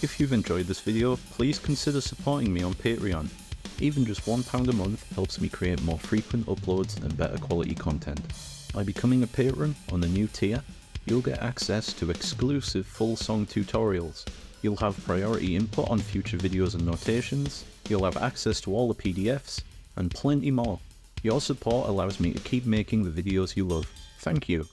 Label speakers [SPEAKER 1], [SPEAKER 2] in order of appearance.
[SPEAKER 1] If you've enjoyed this video, please consider supporting me on Patreon. Even just £1 a month helps me create more frequent uploads and better quality content. By becoming a patron on the new tier, you'll get access to exclusive full song tutorials. You'll have priority input on future videos and notations, you'll have access to all the PDFs, and plenty more. Your support allows me to keep making the videos you love. Thank you.